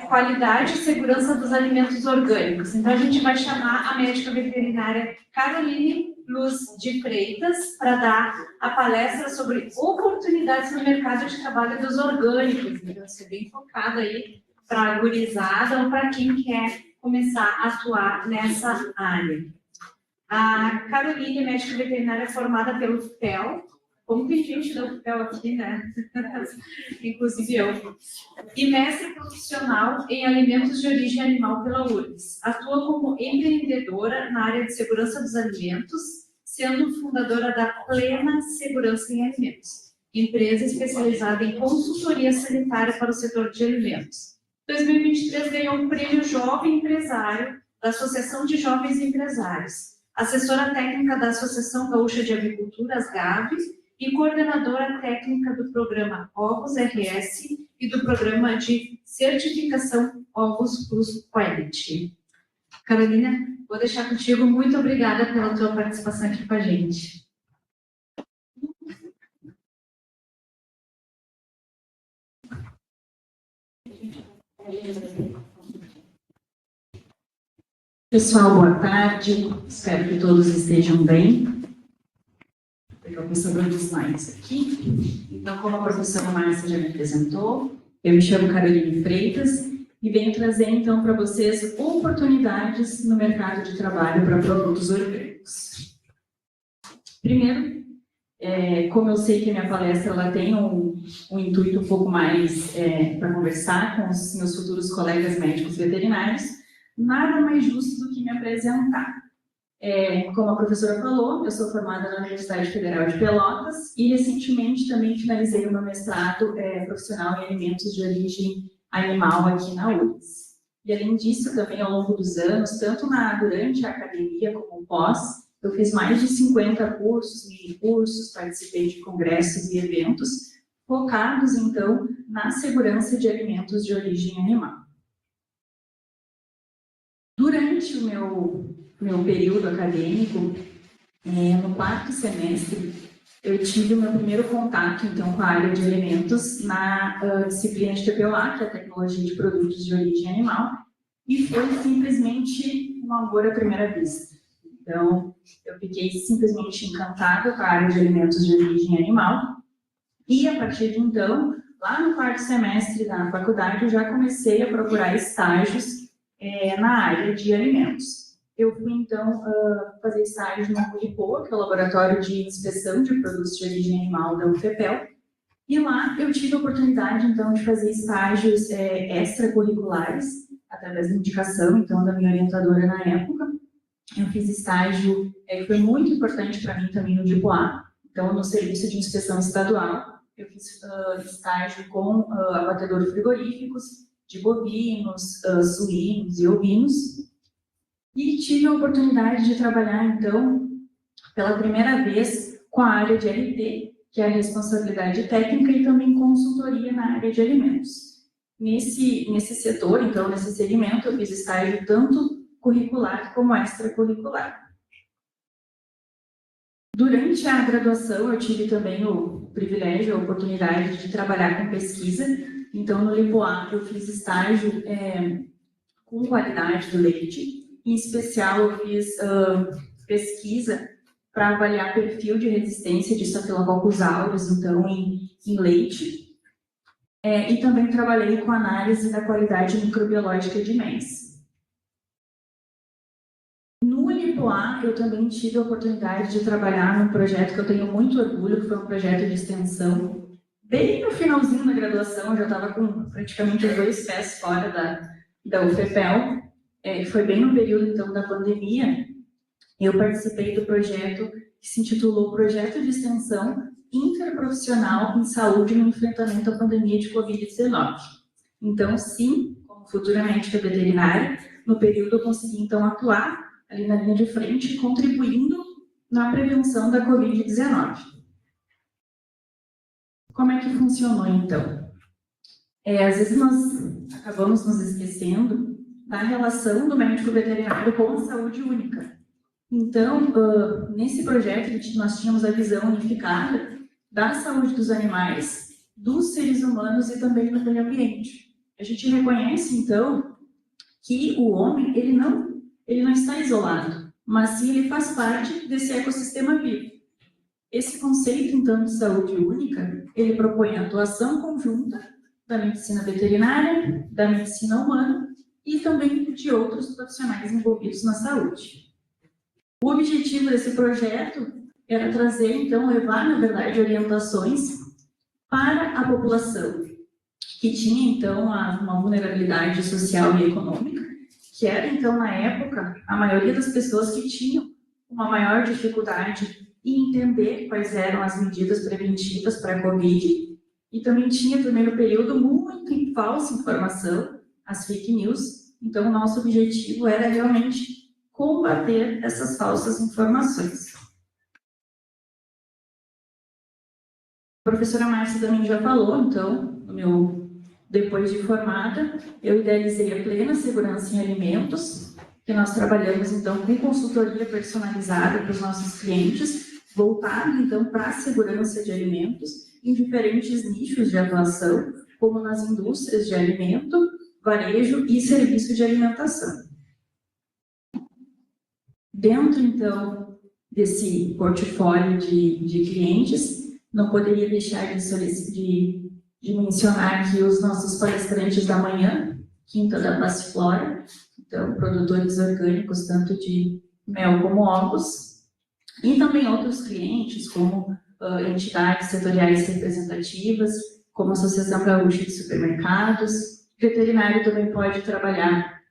qualidade e segurança dos alimentos orgânicos. Então, a gente vai chamar a médica veterinária Caroline Luz de Freitas para dar a palestra sobre oportunidades no mercado de trabalho dos orgânicos. Então, isso é bem focado aí para a gurizada ou para quem quer começar a atuar nessa área. A Caroline é médica veterinária formada pelo FPEL. Como tem gente da FPEL aqui, né? Inclusive eu. E mestre profissional em alimentos de origem animal pela URGS. Atua como empreendedora na área de segurança dos alimentos, sendo fundadora da Plena Segurança em Alimentos, empresa especializada em consultoria sanitária para o setor de alimentos. Em 2023 ganhou um prêmio Jovem Empresário da Associação de Jovens Empresários, assessora técnica da Associação Gaúcha de Avicultura, as GAVs, e coordenadora técnica do programa Ovos RS e do programa de certificação Ovos Plus Quality. Carolina, vou deixar contigo. Muito obrigada pela tua participação aqui com a gente. Pessoal, boa tarde. Espero que todos estejam bem. Vou pegar o pensador de slides aqui. Então, como a professora Márcia já me apresentou, eu me chamo Caroline Freitas e venho trazer, então, para vocês oportunidades no mercado de trabalho para produtos orgânicos. Primeiro, como eu sei que a minha palestra ela tem um intuito um pouco mais para conversar com os meus futuros colegas médicos veterinários, nada mais justo do que me apresentar. Como a professora falou, eu sou formada na Universidade Federal de Pelotas e recentemente também finalizei o meu mestrado profissional em alimentos de origem animal aqui na URGS. E além disso, também ao longo dos anos, tanto durante a academia como pós, eu fiz mais de 50 cursos, mini-cursos, participei de congressos e eventos focados, então, na segurança de alimentos de origem animal. Durante o meu período acadêmico, no 4º semestre, eu tive o meu primeiro contato, então, com a área de alimentos na disciplina de TPOA, que é a Tecnologia de Produtos de Origem Animal, e foi simplesmente um amor à primeira vista. Então, eu fiquei simplesmente encantada com a área de alimentos de origem animal, e a partir de então, lá no 4º semestre da faculdade, eu já comecei a procurar estágios na área de alimentos. Eu fui, então, fazer estágio no LIPOA, que é o Laboratório de Inspeção de Produtos de Origem Animal da UFPEL, e lá eu tive a oportunidade, então, de fazer estágios extracurriculares, através da indicação, então, da minha orientadora na época. Eu fiz estágio, que foi muito importante para mim também no LIPOA, então, no Serviço de Inspeção Estadual, eu fiz estágio com abatedor frigoríficos, de bovinos, suínos e ovinos, e tive a oportunidade de trabalhar, então, pela primeira vez com a área de RT, que é a responsabilidade técnica e também consultoria na área de alimentos. Nesse setor, então, nesse segmento, eu fiz estágio tanto curricular como extracurricular. Durante a graduação, eu tive também o privilégio, a oportunidade de trabalhar com pesquisa. Então, no LIPOA, eu fiz estágio com qualidade do leite. Em especial, eu fiz pesquisa para avaliar perfil de resistência de Staphylococcus aureus, então, em leite. E também trabalhei com análise da qualidade microbiológica de MENS. No LIPOA, eu também tive a oportunidade de trabalhar num projeto que eu tenho muito orgulho, que foi um projeto de extensão. Bem no finalzinho da graduação, eu já estava com praticamente os 2 pés fora da UFPEL. Foi bem no período, então, da pandemia. Eu participei do projeto que se intitulou Projeto de Extensão Interprofissional em Saúde no Enfrentamento à Pandemia de Covid-19. Então, sim, como futura médica veterinária, no período eu consegui, então, atuar ali na linha de frente, contribuindo na prevenção da Covid-19. Como é que funcionou, então? Às vezes nós acabamos nos esquecendo da relação do médico veterinário com a saúde única. Então, nesse projeto, nós tínhamos a visão unificada da saúde dos animais, dos seres humanos e também do meio ambiente. A gente reconhece, então, que o homem ele não está isolado, mas sim ele faz parte desse ecossistema vivo. Esse conceito, então, de saúde única, ele propõe a atuação conjunta da medicina veterinária, da medicina humana e também de outros profissionais envolvidos na saúde. O objetivo desse projeto era trazer, então, levar, na verdade, orientações para a população que tinha, então, uma vulnerabilidade social e econômica, que era, então, na época, a maioria das pessoas que tinham uma maior dificuldade em entender quais eram as medidas preventivas para a Covid, e também tinha, também no período, muito falsa informação, as fake news. Então, o nosso objetivo era realmente combater essas falsas informações. A professora Márcia também já falou, então, depois de formada, eu idealizei a Plena Segurança em Alimentos, que nós trabalhamos, então, com consultoria personalizada para os nossos clientes, voltado, então, para a segurança de alimentos, em diferentes nichos de atuação, como nas indústrias de alimento, varejo e serviço de alimentação. Dentro, então, desse portfólio de clientes, não poderia deixar de mencionar aqui os nossos palestrantes da manhã, Quinta da Passiflora, então, produtores orgânicos, tanto de mel como ovos, e também outros clientes, como entidades setoriais representativas, como a Associação Gaúcha de Supermercados. Veterinário também pode trabalhar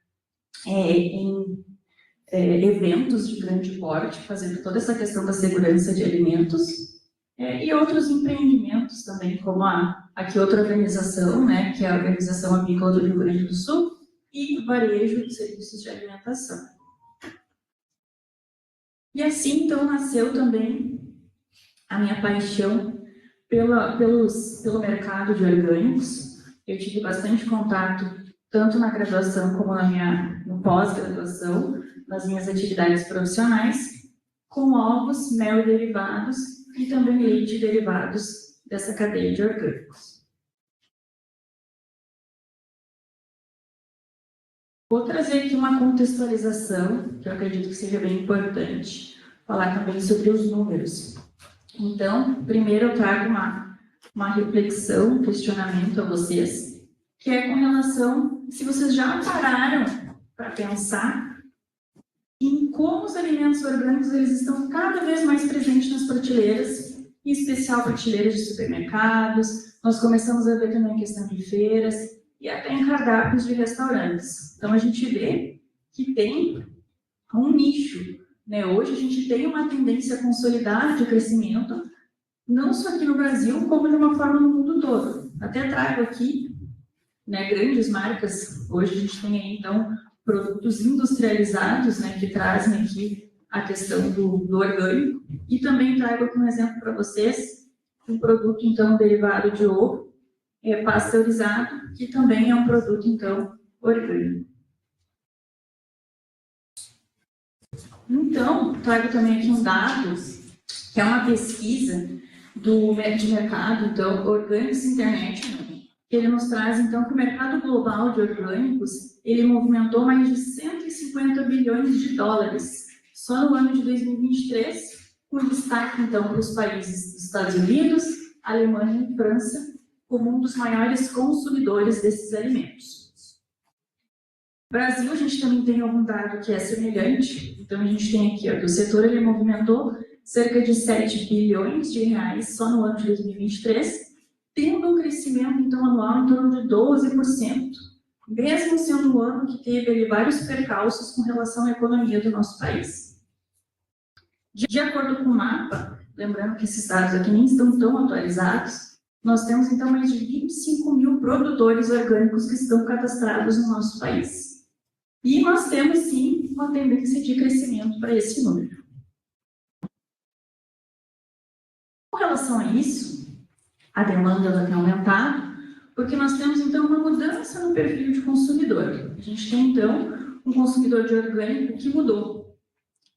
em eventos de grande porte, fazendo toda essa questão da segurança de alimentos, e outros empreendimentos também, como aqui outra organização, né, que é a Organização Apícola do Rio Grande do Sul, e varejo de serviços de alimentação. E assim, então, nasceu também a minha paixão pelo mercado de orgânicos. Eu tive bastante contato, tanto na graduação como no pós-graduação, nas minhas atividades profissionais, com ovos, mel e derivados, e também leite e derivados dessa cadeia de orgânicos. Vou trazer aqui uma contextualização, que eu acredito que seja bem importante, falar também sobre os números. Então, primeiro eu trago uma reflexão, um questionamento a vocês, que é com relação, se vocês já pararam para pensar em como os alimentos orgânicos eles estão cada vez mais presentes nas prateleiras, em especial prateleiras de supermercados. Nós começamos a ver também a questão de feiras e até em cardápios de restaurantes. Então, a gente vê que tem um nicho, né? Hoje, a gente tem uma tendência consolidada de crescimento, não só aqui no Brasil, como de uma forma no mundo todo. Até trago aqui, né, grandes marcas. Hoje, a gente tem aí, então, produtos industrializados, né, que trazem aqui a questão do orgânico. E também trago aqui um exemplo para vocês, um produto, então, derivado de ovo, pasteurizado, que também é um produto, então, orgânico. Então, trago também aqui um dado, que é uma pesquisa de mercado, então, Orgânicos International, que ele nos traz, então, que o mercado global de orgânicos, ele movimentou mais de 150 bilhões de dólares, só no ano de 2023, com destaque, então, para os países dos Estados Unidos, Alemanha e França, como um dos maiores consumidores desses alimentos. No Brasil, a gente também tem algum dado que é semelhante. Então, a gente tem aqui, ó, que o setor ele movimentou cerca de 7 bilhões de reais só no ano de 2023, tendo um crescimento, então, anual em torno de 12%, mesmo sendo um ano que teve ali vários percalços com relação à economia do nosso país. De acordo com o mapa, lembrando que esses dados aqui nem estão tão atualizados, nós temos, então, mais de 25 mil produtores orgânicos que estão cadastrados no nosso país. E nós temos, sim, uma tendência de crescimento para esse número. Com relação a isso, a demanda ela tem aumentado, porque nós temos, então, uma mudança no perfil de consumidor. A gente tem, então, um consumidor de orgânico que mudou.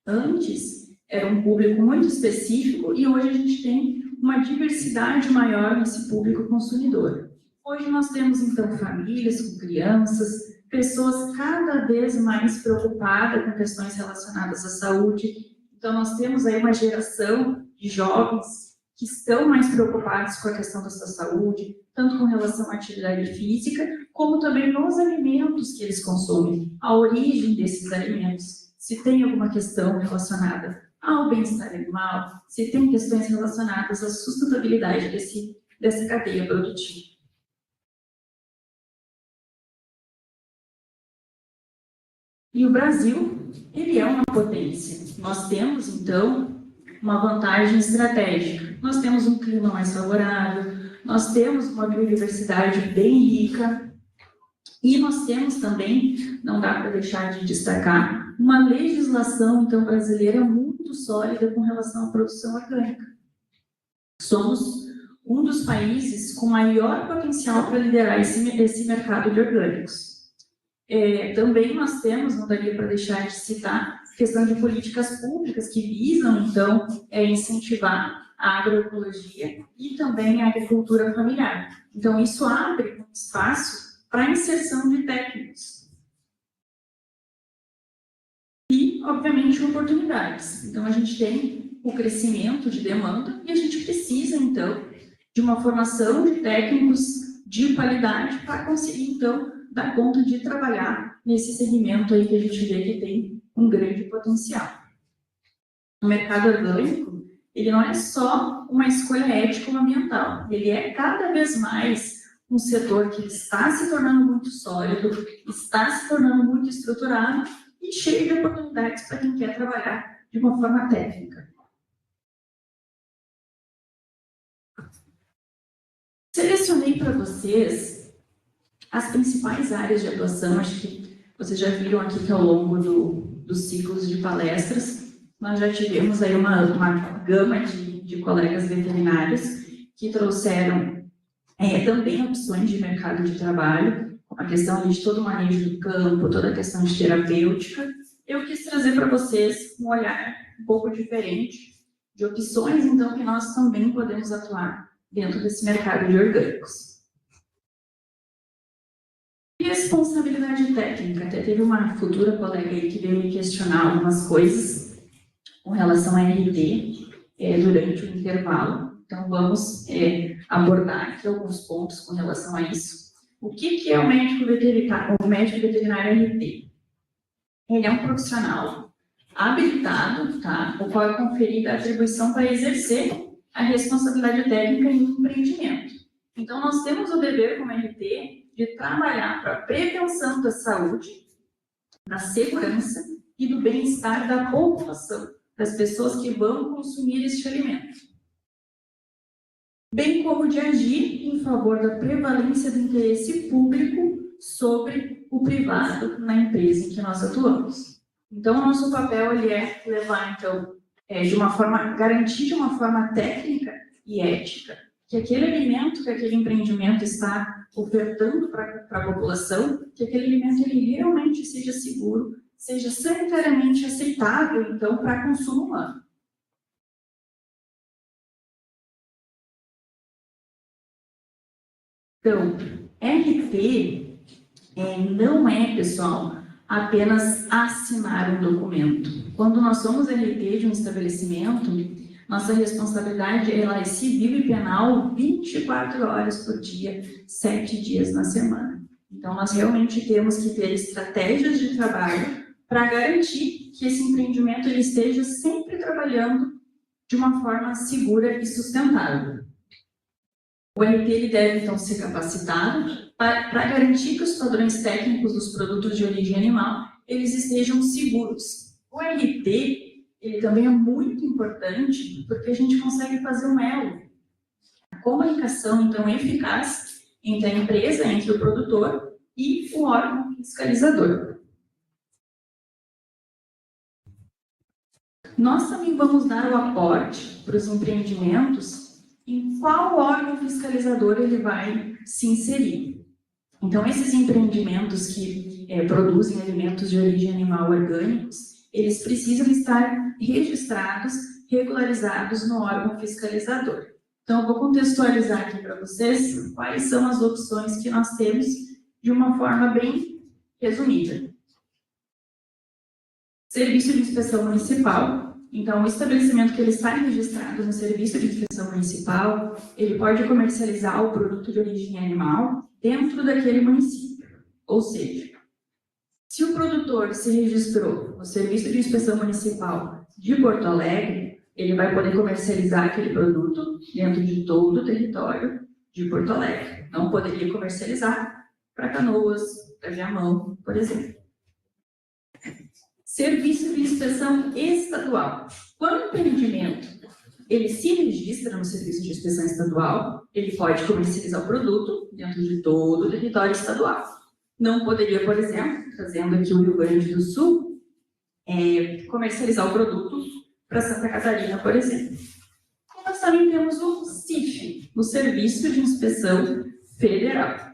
Antes, era um público muito específico e hoje a gente tem uma diversidade maior nesse público consumidor. Hoje nós temos, então, famílias com crianças, pessoas cada vez mais preocupadas com questões relacionadas à saúde. Então, nós temos aí uma geração de jovens que estão mais preocupados com a questão da sua saúde, tanto com relação à atividade física, como também nos alimentos que eles consomem, a origem desses alimentos, se tem alguma questão relacionada ao bem-estar animal, se tem questões relacionadas à sustentabilidade dessa cadeia produtiva. E o Brasil, ele é uma potência. Nós temos, então, uma vantagem estratégica. Nós temos um clima mais favorável, nós temos uma biodiversidade bem rica e nós temos também, não dá para deixar de destacar, uma legislação, então, brasileira muito sólida com relação à produção orgânica. Somos um dos países com maior potencial para liderar esse mercado de orgânicos. Também nós temos, não daria para deixar de citar, questão de políticas públicas que visam, então, incentivar a agroecologia e também a agricultura familiar. Então, isso abre um espaço para a inserção de técnicos. E, obviamente, oportunidades. Então, a gente tem o crescimento de demanda e a gente precisa, então, de uma formação de técnicos de qualidade para conseguir, então, dar conta de trabalhar nesse segmento aí que a gente vê que tem um grande potencial. O mercado orgânico, ele não é só uma escolha ético-ambiental, ele é cada vez mais um setor que está se tornando muito sólido, está se tornando muito estruturado e cheio de oportunidades para quem quer trabalhar de uma forma técnica. Selecionei para vocês as principais áreas de atuação. Acho que vocês já viram aqui que ao longo dos ciclos de palestras, nós já tivemos aí uma gama de colegas veterinários que trouxeram também opções de mercado de trabalho, a questão de todo o manejo do campo, toda a questão de terapêutica. Eu quis trazer para vocês um olhar um pouco diferente de opções, então, que nós também podemos atuar dentro desse mercado de orgânicos. Responsabilidade técnica. Até teve uma futura colega aí que veio me questionar algumas coisas com relação a RT durante o intervalo. Então, vamos abordar aqui alguns pontos com relação a isso. O que é o médico veterinário? O médico veterinário RT? Ele é um profissional habilitado, tá? O qual é conferida a atribuição para exercer a responsabilidade técnica em um empreendimento. Então, nós temos o dever como RT de trabalhar para a prevenção da saúde, da segurança e do bem-estar da população, das pessoas que vão consumir este alimento. Bem como de agir em favor da prevalência do interesse público sobre o privado na empresa em que nós atuamos. Então, o nosso papel ele é levar, então, garantir de uma forma técnica e ética que aquele alimento, que aquele empreendimento está ofertando para a população, que aquele alimento ele realmente seja seguro, seja sanitariamente aceitável, então, para consumo humano. Então, RT não é, pessoal, apenas assinar um documento. Quando nós somos RT de um estabelecimento, nossa responsabilidade ela é civil e penal 24 horas por dia, 7 dias na semana. Então, nós realmente temos que ter estratégias de trabalho para garantir que esse empreendimento ele esteja sempre trabalhando de uma forma segura e sustentável. O RT ele deve, então, ser capacitado para garantir que os padrões técnicos dos produtos de origem animal eles estejam seguros. O RT ele também é muito importante porque a gente consegue fazer um elo. A comunicação, então, eficaz entre a empresa, entre o produtor e o órgão fiscalizador. Nós também vamos dar o aporte para os empreendimentos em qual órgão fiscalizador ele vai se inserir. Então, esses empreendimentos que produzem alimentos de origem animal orgânicos, eles precisam estar registrados, regularizados no órgão fiscalizador. Então, eu vou contextualizar aqui para vocês quais são as opções que nós temos de uma forma bem resumida. Serviço de inspeção municipal. Então, o estabelecimento que ele está registrado no Serviço de Inspeção Municipal, ele pode comercializar o produto de origem animal dentro daquele município. Ou seja, se o produtor se registrou no Serviço de Inspeção Municipal de Porto Alegre, ele vai poder comercializar aquele produto dentro de todo o território de Porto Alegre. Não poderia comercializar para Canoas, para Viamão, por exemplo. Serviço de inspeção estadual. Quando o empreendimento ele se registra no Serviço de Inspeção Estadual, ele pode comercializar o produto dentro de todo o território estadual. Não poderia, por exemplo, trazendo aqui o Rio Grande do Sul, comercializar o produto para Santa Catarina, por exemplo. E nós também temos o CIF, o Serviço de Inspeção Federal.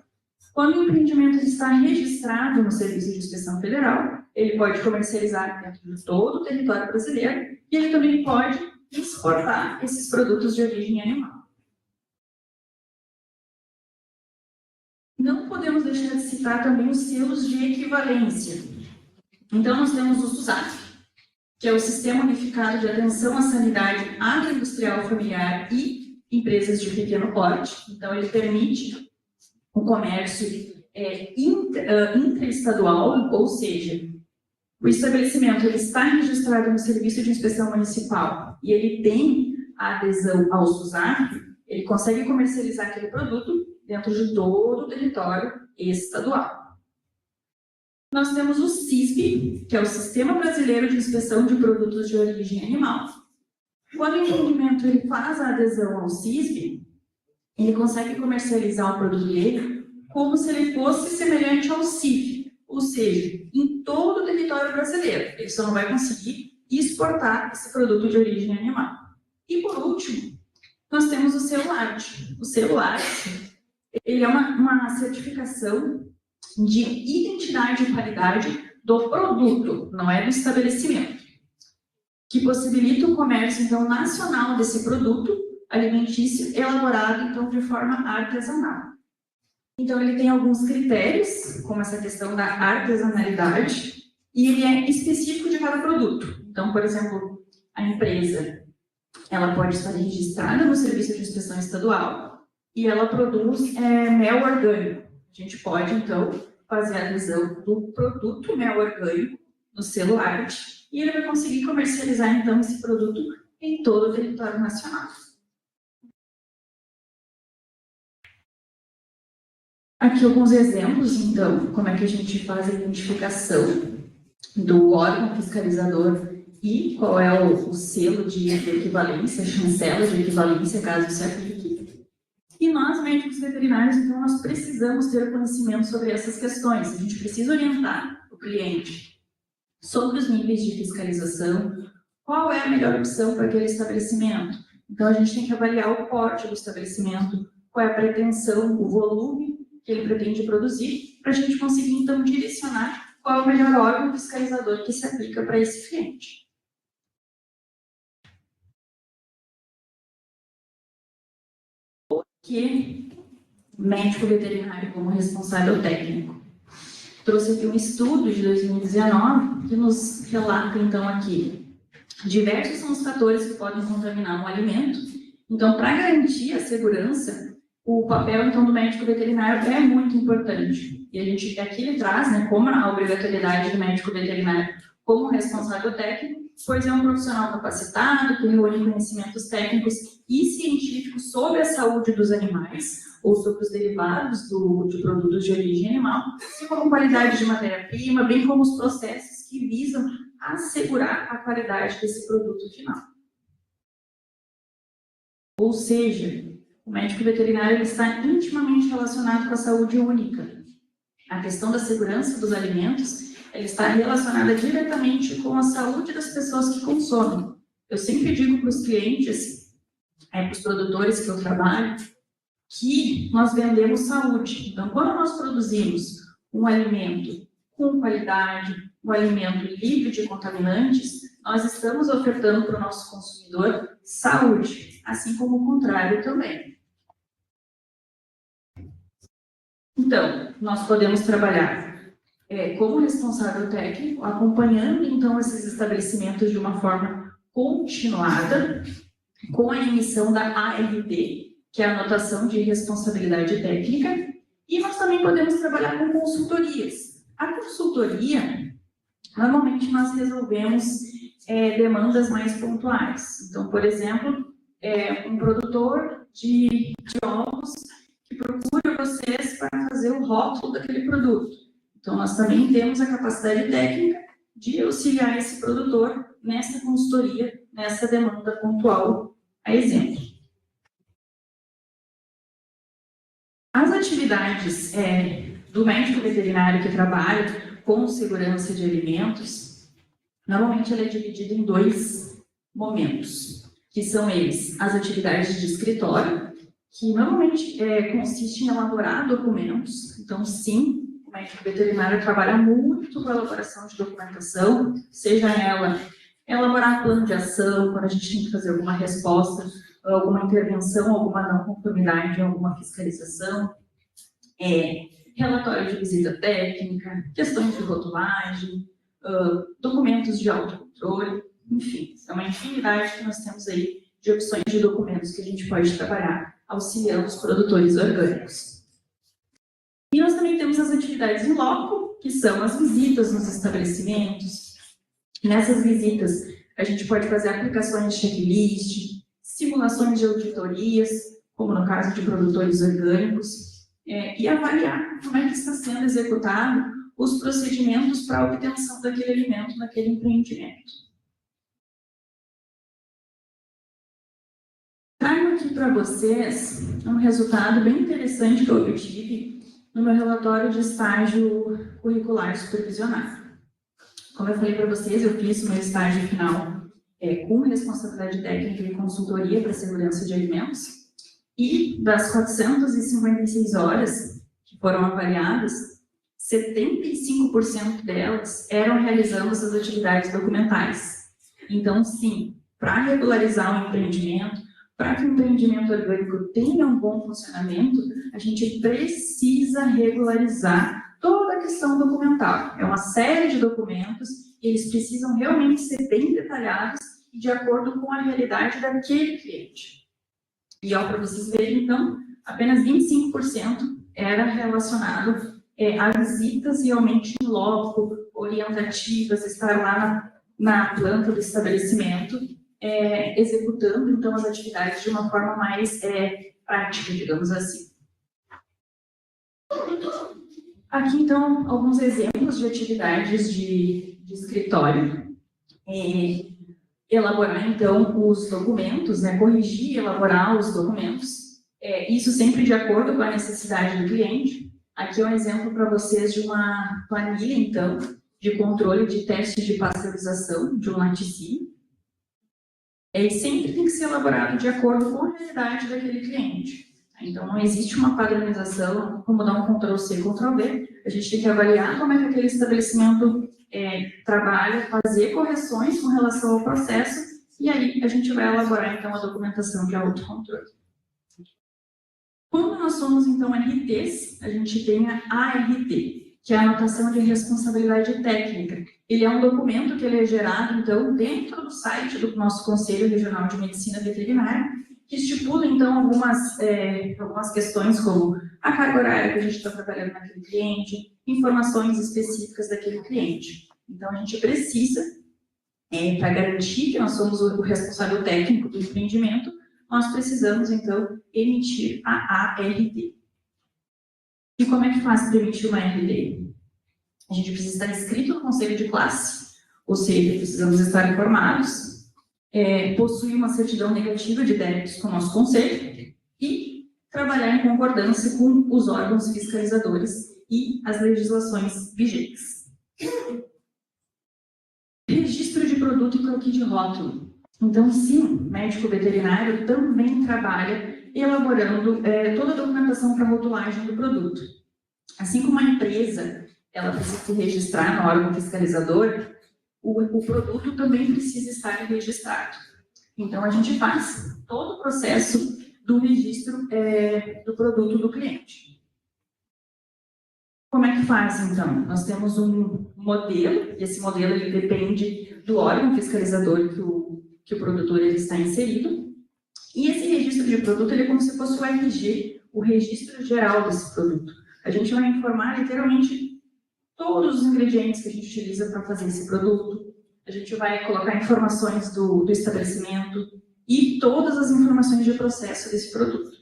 Quando o empreendimento está registrado no Serviço de Inspeção Federal, ele pode comercializar dentro de todo o território brasileiro e ele também pode exportar esses produtos de origem animal. Não podemos deixar de citar também os selos de equivalência. Então, nós temos o SUSAF, que é o Sistema Unificado de Atenção à Sanidade Agroindustrial Familiar e Empresas de Pequeno Porte. Então, ele permite o comércio intraestadual, ou seja, o estabelecimento ele está registrado no Serviço de Inspeção Municipal e ele tem a adesão ao SUSAF, ele consegue comercializar aquele produto dentro de todo o território estadual. Nós temos o SISB, que é o Sistema Brasileiro de Inspeção de Produtos de Origem Animal. Quando o empreendimento ele faz a adesão ao SISB, ele consegue comercializar o produto dele como se ele fosse semelhante ao CIF, ou seja, em todo o território brasileiro. Ele só não vai conseguir exportar esse produto de origem animal. E por último, nós temos o selo ARTE. O selo ARTE, ele é uma certificação de identidade e qualidade do produto, não é do estabelecimento, que possibilita o comércio então nacional desse produto alimentício elaborado então de forma artesanal. Então ele tem alguns critérios, como essa questão da artesanalidade, e ele é específico de cada produto. Então, por exemplo, a empresa, ela pode estar registrada no Serviço de Inspeção Estadual e ela produz mel orgânico. A gente pode, então, fazer a adesão do produto mel orgânico no selo ARTE e ele vai conseguir comercializar, então, esse produto em todo o território nacional. Aqui alguns exemplos, então, como é que a gente faz a identificação do órgão fiscalizador e qual é o selo de equivalência, a chancela de equivalência, caso se aplique. E nós, médicos veterinários, então, nós precisamos ter conhecimento sobre essas questões. A gente precisa orientar o cliente sobre os níveis de fiscalização, qual é a melhor opção para aquele estabelecimento. Então, a gente tem que avaliar o porte do estabelecimento, qual é a pretensão, o volume que ele pretende produzir, para a gente conseguir, então, direcionar qual é o melhor órgão fiscalizador que se aplica para esse cliente. Que médico veterinário como responsável técnico. Trouxe aqui um estudo de 2019 que nos relata, então, aqui diversos são os fatores que podem contaminar um alimento. Então, para garantir a segurança, o papel, então, do médico veterinário é muito importante. E a gente aqui ele traz, né, como a obrigatoriedade do médico veterinário como responsável técnico, pois é um profissional capacitado, que reúne conhecimentos técnicos e científicos sobre a saúde dos animais ou sobre os derivados de produtos de origem animal, e como qualidade de matéria-prima, bem como os processos que visam assegurar a qualidade desse produto final. Ou seja, o médico veterinário ele está intimamente relacionado com a saúde única. A questão da segurança dos alimentos ela está relacionada diretamente com a saúde das pessoas que consomem. Eu sempre digo para os clientes, para os produtores que eu trabalho, que nós vendemos saúde. Então, quando nós produzimos um alimento com qualidade, um alimento livre de contaminantes, nós estamos ofertando para o nosso consumidor saúde. assim como o contrário também. Então, nós podemos trabalhar como responsável técnico, acompanhando, então, esses estabelecimentos de uma forma continuada, com a emissão da ART, que é a anotação de responsabilidade técnica, e nós também podemos trabalhar com consultorias. A consultoria, normalmente, nós resolvemos demandas mais pontuais. Então, por exemplo, um produtor de ovos que procura vocês para fazer o rótulo daquele produto. Então, nós também temos a capacidade técnica de auxiliar esse produtor nessa consultoria, nessa demanda pontual, a exemplo. As atividades do médico veterinário que trabalha com segurança de alimentos, normalmente ela é dividida em 2 momentos, que são eles, as atividades de escritório, que normalmente consiste em elaborar documentos. Então, sim, o médico veterinário trabalha muito com a elaboração de documentação, seja ela elaborar plano de ação, quando a gente tem que fazer alguma resposta, alguma intervenção, alguma não conformidade, alguma fiscalização, relatório de visita técnica, questões de rotulagem, documentos de autocontrole, enfim, é uma infinidade que nós temos aí de opções de documentos que a gente pode trabalhar auxiliando os produtores orgânicos. E nós também temos as atividades em loco, que são as visitas nos estabelecimentos. Nessas visitas, a gente pode fazer aplicações de checklist, simulações de auditorias, como no caso de produtores orgânicos, e avaliar como é que está sendo executado os procedimentos para a obtenção daquele alimento naquele empreendimento. Trago aqui para vocês um resultado bem interessante que eu obtive no meu relatório de estágio curricular supervisionado. Como eu falei para vocês, eu fiz o meu estágio final com responsabilidade técnica e consultoria para segurança de alimentos, e das 456 horas que foram avaliadas, 75% delas eram realizando essas atividades documentais. Então, sim, para regularizar o empreendimento, para que o empreendimento orgânico tenha um bom funcionamento, a gente precisa regularizar toda a questão documental. É uma série de documentos e eles precisam realmente ser bem detalhados e de acordo com a realidade daquele cliente. E para vocês verem, então, apenas 25% era relacionado a visitas realmente em loco, orientativas, estar lá na planta do estabelecimento, executando, então, as atividades de uma forma mais prática, digamos assim. Aqui, então, alguns exemplos de atividades de escritório. Elaborar, então, os documentos, corrigir e elaborar os documentos, isso sempre de acordo com a necessidade do cliente. Aqui é um exemplo para vocês de uma planilha, então, de controle de testes de pasteurização de um laticínio. E sempre tem que ser elaborado de acordo com a realidade daquele cliente. Então, não existe uma padronização, como dar um Ctrl+C, Ctrl+V. A gente tem que avaliar como é que aquele estabelecimento trabalha, fazer correções com relação ao processo, e aí a gente vai elaborar, então, a documentação de autocontrole. Quando nós somos, então, RTs, a gente tem a ART, que é a anotação de responsabilidade técnica. Ele é um documento que ele é gerado, então, dentro do site do nosso Conselho Regional de Medicina Veterinária, que estipula, então, algumas questões como a carga horária que a gente está trabalhando naquele cliente, informações específicas daquele cliente. Então, a gente precisa, para garantir que nós somos o responsável técnico do empreendimento, nós precisamos, então, emitir a ART. E como é que faz para emitir uma ART? A gente precisa estar inscrito no conselho de classe, ou seja, precisamos estar informados, possuir uma certidão negativa de débitos com o nosso conselho e trabalhar em concordância com os órgãos fiscalizadores e as legislações vigentes. Registro de produto e croquis de rótulo. Então, sim, o médico veterinário também trabalha elaborando toda a documentação para a rotulagem do produto. Assim como a empresa ela precisa se registrar no órgão fiscalizador, o produto também precisa estar registrado. Então, a gente faz todo o processo do registro do produto do cliente. Como é que faz, então? Nós temos um modelo, e esse modelo ele depende do órgão fiscalizador que o produtor ele está inserido. E esse registro de produto ele é como se fosse o RG, o registro geral desse produto. A gente vai informar literalmente todos os ingredientes que a gente utiliza para fazer esse produto. A gente vai colocar informações do estabelecimento e todas as informações de processo desse produto.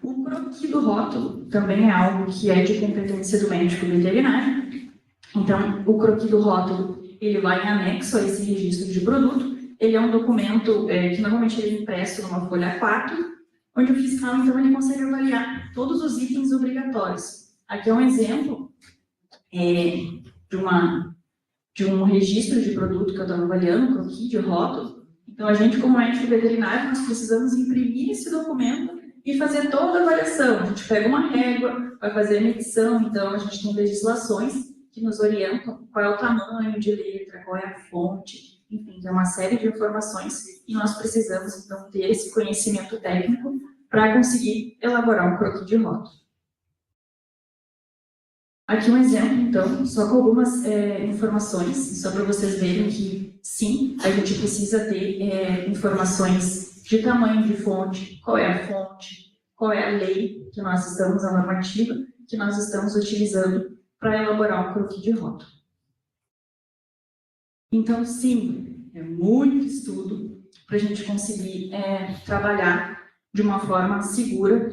O croquis do rótulo também é algo que é de competência do médico veterinário. Então, o croquis do rótulo ele vai em anexo a esse registro de produto. Ele é um documento que normalmente ele é impresso numa folha A4, onde o fiscal então ele consegue avaliar todos os itens obrigatórios. Aqui é um exemplo de um registro de produto que eu estou avaliando, um croquis de rótulo. Então, a gente, como médico veterinário, nós precisamos imprimir esse documento e fazer toda a avaliação. A gente pega uma régua, vai fazer a medição, então a gente tem legislações que nos orientam qual é o tamanho de letra, qual é a fonte, enfim, tem uma série de informações e nós precisamos, então, ter esse conhecimento técnico para conseguir elaborar um croquis de rótulo. Aqui um exemplo, então, só com algumas informações, só para vocês verem que, sim, a gente precisa ter informações de tamanho de fonte, qual é a fonte, qual é a lei que nós estamos, a normativa que nós estamos utilizando para elaborar um croquis de rótulo. Então, sim, é muito estudo para a gente conseguir trabalhar de uma forma segura,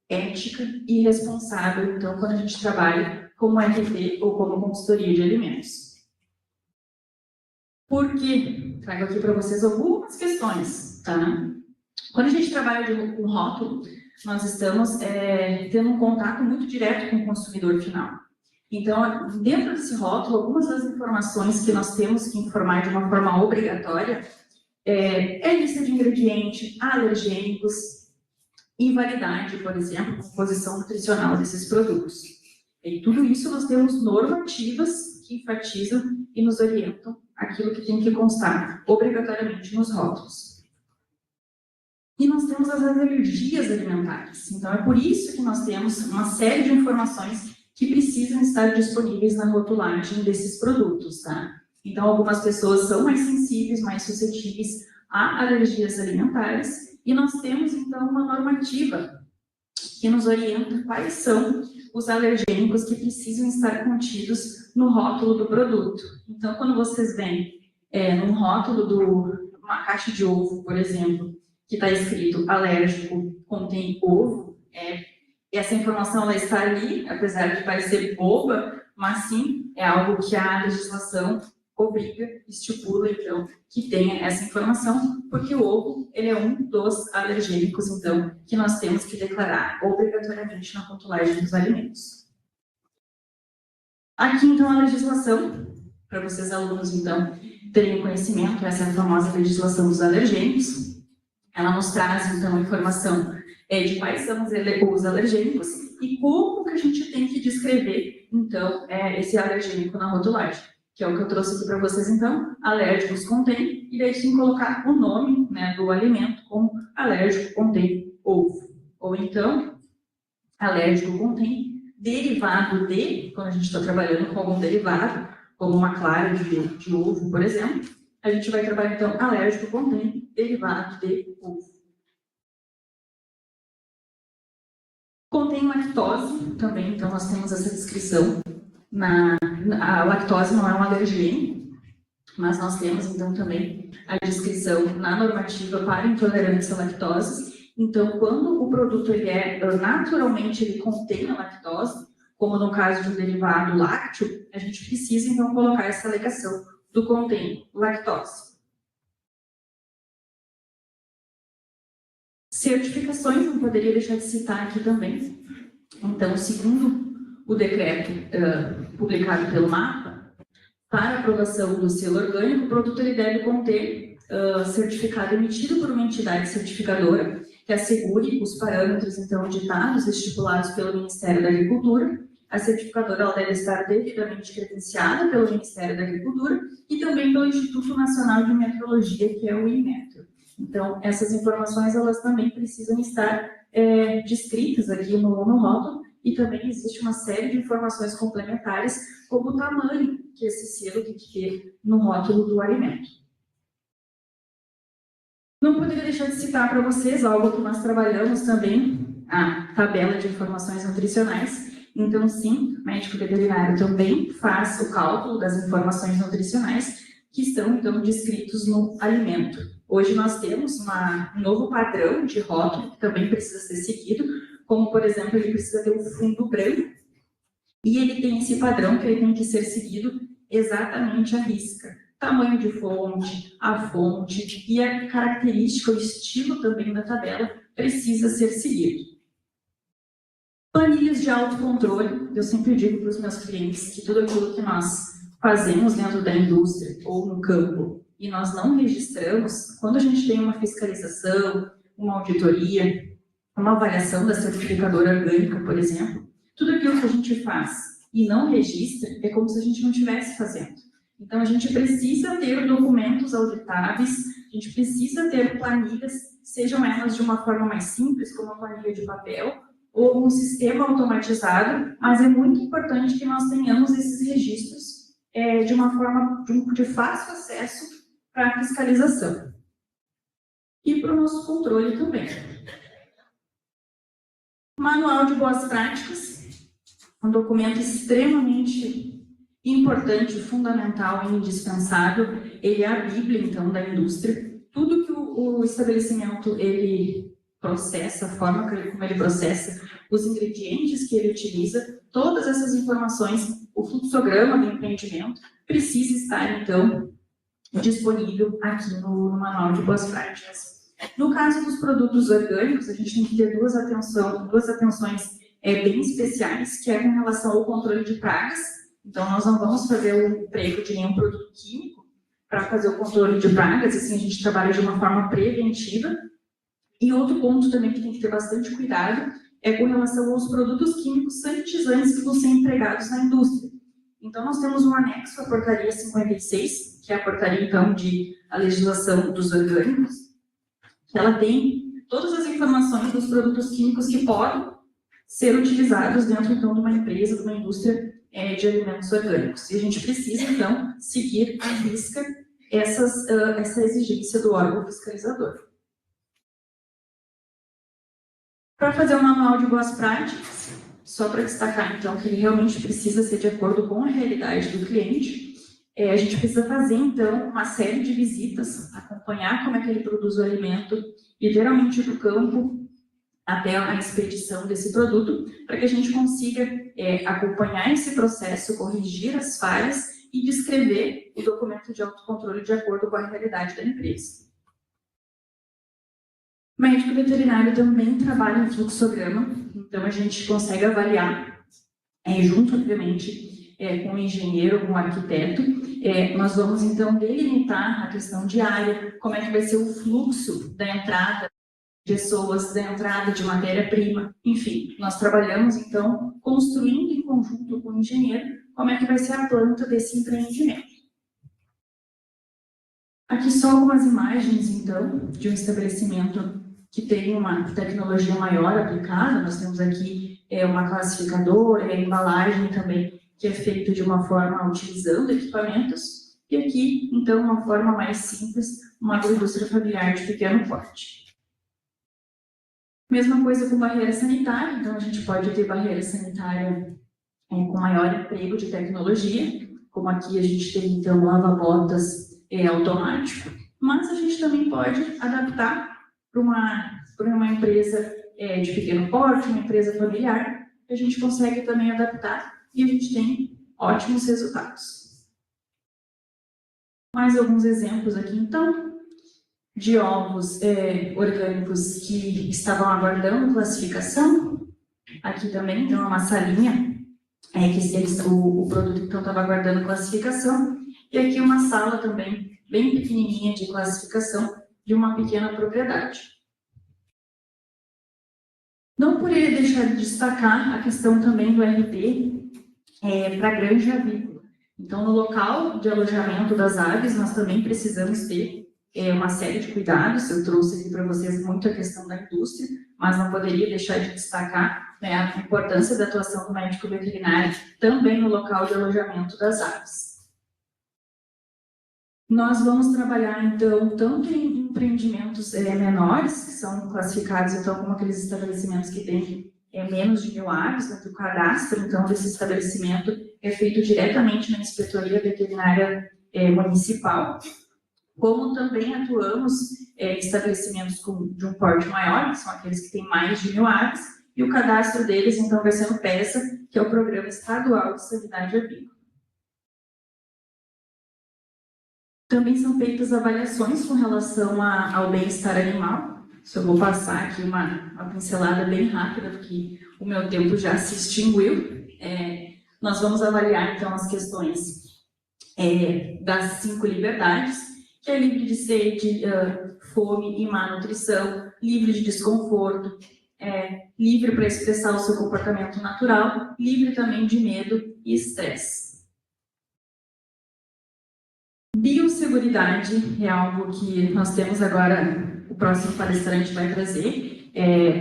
ética e responsável, então, quando a gente trabalha como RP ou como consultoria de alimentos. Por quê? Trago aqui para vocês algumas questões, tá? Quando a gente trabalha com rótulo, nós estamos tendo um contato muito direto com o consumidor final. Então, dentro desse rótulo, algumas das informações que nós temos que informar de uma forma obrigatória é lista de ingredientes, alergênicos, invalidade, por exemplo, composição nutricional desses produtos. E tudo isso nós temos normativas que enfatizam e nos orientam aquilo que tem que constar obrigatoriamente nos rótulos. E nós temos as alergias alimentares. Então, é por isso que nós temos uma série de informações que precisam estar disponíveis na rotulagem desses produtos, tá? Então, algumas pessoas são mais sensíveis, mais suscetíveis a alergias alimentares, e nós temos, então, uma normativa que nos orienta quais são os alergênicos que precisam estar contidos no rótulo do produto. Então, quando vocês veem num rótulo de uma caixa de ovo, por exemplo, que está escrito alérgico, contém ovo, essa informação ela está ali, apesar de parecer boba, mas sim é algo que a legislação obriga, estipula, então, que tenha essa informação, porque o ovo ele é um dos alergênicos, então, que nós temos que declarar obrigatoriamente na rotulagem dos alimentos. Aqui, então, a legislação, para vocês alunos, então, terem conhecimento, essa é a famosa legislação dos alergênicos. Ela nos traz, então, a informação de quais são os alergênicos e como que a gente tem que descrever, então, esse alergênico na rotulagem, que é o que eu trouxe aqui para vocês, então, alérgicos contém, e daí tem que colocar o nome, né, do alimento como alérgico contém ovo. Ou então, alérgico contém derivado de, quando a gente está trabalhando com algum derivado, como uma clara de ovo, por exemplo, a gente vai trabalhar, então, alérgico contém derivado de ovo. Contém lactose também, então nós temos essa descrição. A lactose não é um alergênico, mas nós temos então também a descrição na normativa para intolerância à lactose. Então, quando o produto naturalmente ele contém a lactose, como no caso de um derivado lácteo, a gente precisa então colocar essa alegação do contém lactose. Certificações, não poderia deixar de citar aqui também. Então, segundo o decreto publicado pelo MAPA, para aprovação do selo orgânico, o produto ele deve conter certificado emitido por uma entidade certificadora que assegure os parâmetros, então, ditados, estipulados pelo Ministério da Agricultura, a certificadora ela deve estar devidamente credenciada pelo Ministério da Agricultura e também pelo Instituto Nacional de Metrologia, que é o INMetro. Então, essas informações elas também precisam estar descritas aqui no rótulo, e também existe uma série de informações complementares, como o tamanho que esse selo tem que ter no rótulo do alimento. Não poderia deixar de citar para vocês algo que nós trabalhamos também, a tabela de informações nutricionais. Então, sim, o médico veterinário também faz o cálculo das informações nutricionais que estão, então, descritos no alimento. Hoje nós temos um novo padrão de rótulo que também precisa ser seguido, como, por exemplo, ele precisa ter um fundo branco e ele tem esse padrão que ele tem que ser seguido exatamente à risca. Tamanho de fonte, a fonte e a característica, o estilo também da tabela precisa ser seguido. Planilhas de autocontrole. Eu sempre digo para os meus clientes que tudo aquilo que nós fazemos dentro da indústria ou no campo e nós não registramos, quando a gente tem uma fiscalização, uma auditoria, uma avaliação da certificadora orgânica, por exemplo, tudo aquilo que a gente faz e não registra é como se a gente não estivesse fazendo. Então, a gente precisa ter documentos auditáveis, a gente precisa ter planilhas, sejam elas de uma forma mais simples, como a planilha de papel, ou um sistema automatizado, mas é muito importante que nós tenhamos esses registros de uma forma de fácil acesso para a fiscalização. E para o nosso controle também. Manual de boas práticas, um documento extremamente importante, fundamental e indispensável. Ele é a Bíblia, então, da indústria. Tudo que o estabelecimento ele processa, a forma como ele processa, os ingredientes que ele utiliza, todas essas informações, o fluxograma do empreendimento, precisa estar, então, disponível aqui no Manual de Boas Práticas. No caso dos produtos orgânicos, a gente tem que ter duas atenções bem especiais, que é com relação ao controle de pragas. Então, nós não vamos fazer o emprego de nenhum produto químico para fazer o controle de pragas, assim, a gente trabalha de uma forma preventiva. E outro ponto também que tem que ter bastante cuidado é com relação aos produtos químicos sanitizantes que vão ser empregados na indústria. Então, nós temos um anexo à portaria 56, que é a portaria, então, de a legislação dos orgânicos. Ela tem todas as informações dos produtos químicos que podem ser utilizados dentro, então, de uma empresa, de uma indústria de alimentos orgânicos. E a gente precisa, então, seguir à risca essa exigência do órgão fiscalizador. Para fazer um manual de boas práticas, só para destacar, então, que ele realmente precisa ser de acordo com a realidade do cliente, a gente precisa fazer, então, uma série de visitas, acompanhar como é que ele produz o alimento, literalmente do campo até a expedição desse produto, para que a gente consiga acompanhar esse processo, corrigir as falhas e descrever o documento de autocontrole de acordo com a realidade da empresa. O médico veterinário também trabalha em fluxograma, então a gente consegue avaliar, junto, obviamente, com o engenheiro, com o arquiteto, nós vamos, então, delimitar a questão de área, como é que vai ser o fluxo da entrada de pessoas, da entrada de matéria-prima, enfim, nós trabalhamos, então, construindo em conjunto com o engenheiro, como é que vai ser a planta desse empreendimento. Aqui só algumas imagens, então, de um estabelecimento que tem uma tecnologia maior aplicada. Nós temos aqui uma classificadora, a embalagem também, que é feita de uma forma utilizando equipamentos, e aqui, então, uma forma mais simples, uma agroindústria familiar de pequeno porte. Mesma coisa com barreira sanitária, então a gente pode ter barreira sanitária com maior emprego de tecnologia, como aqui a gente tem, então, lava-botas automático, mas a gente também pode adaptar para uma empresa de pequeno porte, uma empresa familiar, a gente consegue também adaptar e a gente tem ótimos resultados. Mais alguns exemplos aqui, então, de ovos orgânicos que estavam aguardando classificação. Aqui também, então, é uma salinha que o produto, então, estava aguardando classificação. E aqui uma sala também, bem pequenininha de classificação, de uma pequena propriedade. Não poderia deixar de destacar a questão também do RT para a granja avícola. Então, no local de alojamento das aves, nós também precisamos ter uma série de cuidados. Eu trouxe aqui para vocês muito a questão da indústria, mas não poderia deixar de destacar, né, a importância da atuação do médico veterinário também no local de alojamento das aves. Nós vamos trabalhar, então, tanto em empreendimentos menores, que são classificados, então, como aqueles estabelecimentos que têm menos de 1.000 aves, né, que o cadastro, então, desse estabelecimento é feito diretamente na Inspetoria Veterinária Municipal, como também atuamos em estabelecimentos de um porte maior, que são aqueles que têm mais de 1.000 aves, e o cadastro deles, então, vai ser no PESA, que é o Programa Estadual de Sanidade Avícola. Também são feitas avaliações com relação ao bem-estar animal. Eu vou passar aqui uma pincelada bem rápida, porque o meu tempo já se extinguiu. Nós vamos avaliar, então, as questões das 5 liberdades, que é livre de sede, fome e má nutrição, livre de desconforto, livre para expressar o seu comportamento natural, livre também de medo e estresse. Biosseguridade é algo que nós temos agora, o próximo palestrante vai trazer,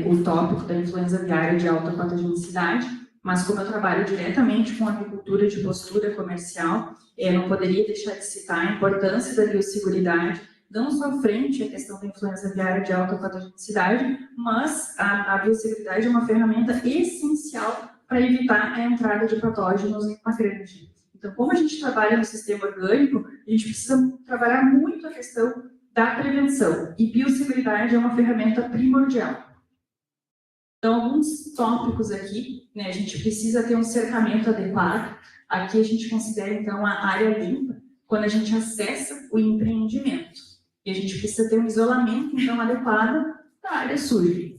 o tópico da influenza aviária de alta patogenicidade, mas como eu trabalho diretamente com agricultura de postura comercial, não poderia deixar de citar a importância da biosseguridade, não só frente à questão da influenza aviária de alta patogenicidade, mas a biosseguridade é uma ferramenta essencial para evitar a entrada de patógenos em uma granja. Então, como a gente trabalha no sistema orgânico, a gente precisa trabalhar muito a questão da prevenção. E biosseguridade é uma ferramenta primordial. Então, alguns tópicos aqui, né, a gente precisa ter um cercamento adequado. Aqui a gente considera, então, a área limpa, quando a gente acessa o empreendimento. E a gente precisa ter um isolamento, então, adequado da área suja.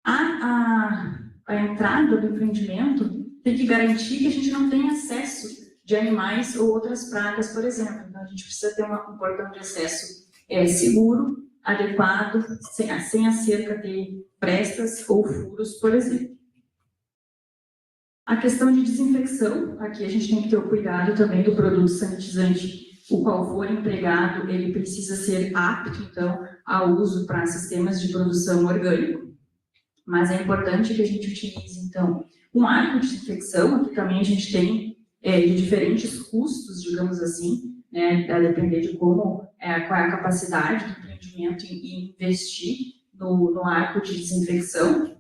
A entrada do empreendimento tem que garantir que a gente não tenha acesso de animais ou outras pragas, por exemplo. Então, a gente precisa ter um portão de acesso seguro, adequado, sem a cerca ter frestas ou furos, por exemplo. A questão de desinfecção, aqui a gente tem que ter o cuidado também do produto sanitizante, o qual for empregado, ele precisa ser apto, então, ao uso para sistemas de produção orgânico. Mas é importante que a gente utilize, então, um arco de desinfecção. Aqui também a gente tem de diferentes custos, digamos assim, né, a depender de qual é a capacidade do empreendimento em investir no arco de desinfecção.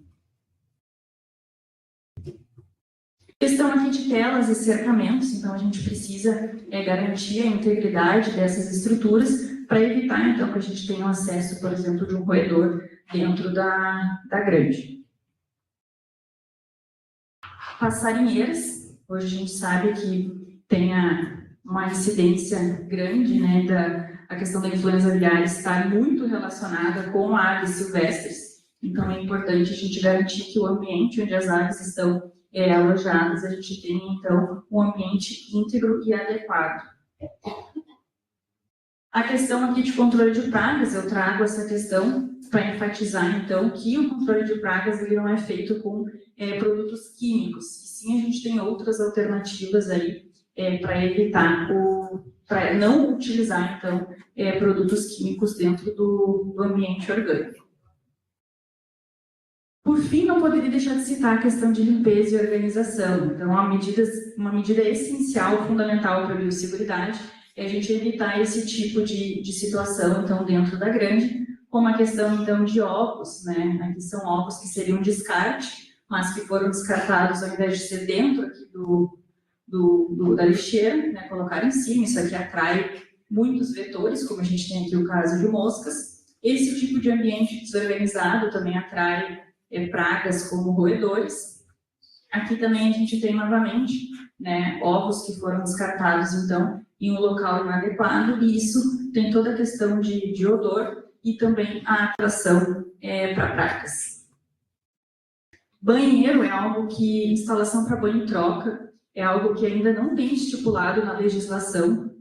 Questão aqui de telas e cercamentos, então a gente precisa garantir a integridade dessas estruturas para evitar, então, que a gente tenha acesso, por exemplo, de um roedor dentro da granja. Passarinheiras, hoje a gente sabe que tem uma incidência grande, né, a questão da influenza aviária está muito relacionada com aves silvestres, então é importante a gente garantir que o ambiente onde as aves estão alojadas, a gente tenha, então, um ambiente íntegro e adequado. A questão aqui de controle de pragas, eu trago essa questão para enfatizar, então, que o controle de pragas ele não é feito com produtos químicos, e sim a gente tem outras alternativas aí para evitar, para não utilizar, então, produtos químicos dentro do ambiente orgânico. Por fim, não poderia deixar de citar a questão de limpeza e organização. Então, uma medida essencial, fundamental para a biosseguridade, é a gente evitar esse tipo de situação, então, dentro da granja, como a questão, então, de ovos, né? Aqui são ovos que seriam descarte, mas que foram descartados ao invés de ser dentro aqui da lixeira, né? Colocar em cima, isso aqui atrai muitos vetores, como a gente tem aqui o caso de moscas. Esse tipo de ambiente desorganizado também atrai pragas como roedores. Aqui também a gente tem novamente, né, ovos que foram descartados, então, em um local inadequado, e isso tem toda a questão de odor e também a atração para pragas. Banheiro é algo que, instalação para banho e troca, é algo que ainda não tem estipulado na legislação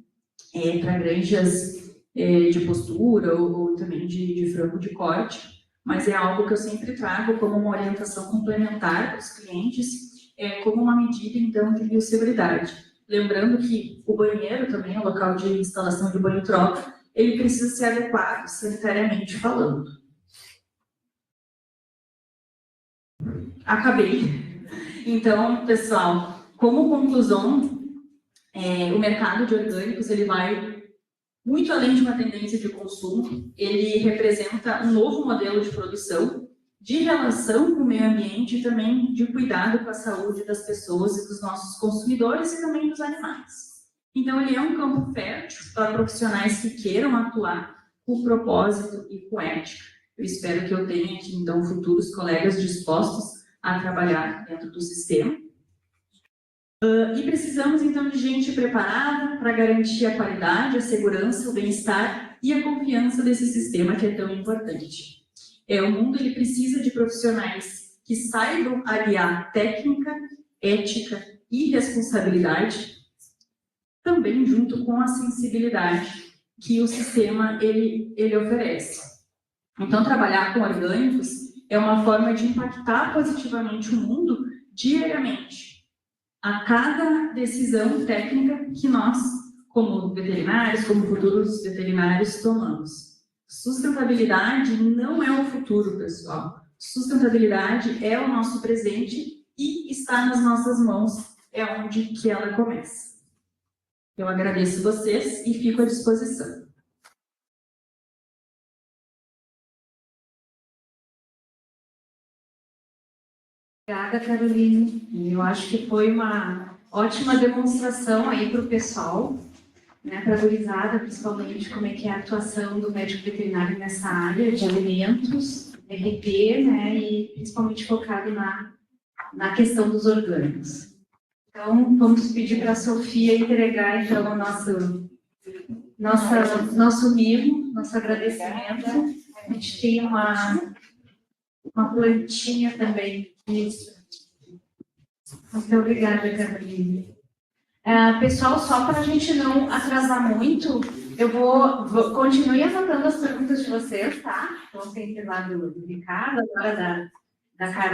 para granjas de postura ou também de frango de corte, mas é algo que eu sempre trago como uma orientação complementar para os clientes, como uma medida, então, de biosseguridade. Lembrando que o banheiro também, o local de instalação de banho-troca, ele precisa ser adequado sanitariamente falando. Acabei. Então, pessoal, como conclusão, o mercado de orgânicos ele vai muito além de uma tendência de consumo, ele representa um novo modelo de produção, de relação com o meio ambiente e também de cuidado com a saúde das pessoas e dos nossos consumidores e também dos animais. Então, ele é um campo fértil para profissionais que queiram atuar com propósito e com ética. Eu espero que eu tenha aqui, então, futuros colegas dispostos a trabalhar dentro do sistema. E precisamos, então, de gente preparada para garantir a qualidade, a segurança, o bem-estar e a confiança desse sistema que é tão importante. O mundo ele precisa de profissionais que saibam aliar técnica, ética e responsabilidade, também junto com a sensibilidade que o sistema ele oferece. Então, trabalhar com orgânicos é uma forma de impactar positivamente o mundo diariamente, a cada decisão técnica que nós, como veterinários, como futuros veterinários, tomamos. Sustentabilidade não é o futuro, pessoal. Sustentabilidade é o nosso presente e está nas nossas mãos, é onde que ela começa. Eu agradeço vocês e fico à disposição. Obrigada, Caroline. Eu acho que foi uma ótima demonstração aí para o pessoal, né, para a gurizada, principalmente, como é que é a atuação do médico veterinário nessa área de alimentos, RP, né, e principalmente focado na questão dos orgânicos. Então, vamos pedir para a Sofia entregar, então, o nosso mimo, nosso agradecimento. A gente tem uma plantinha também. Isso. Muito obrigada, Caroline. Pessoal, só para a gente não atrasar muito, eu continue anotando as perguntas de vocês, tá? Vão sempre lá do Ricardo, agora da Carol.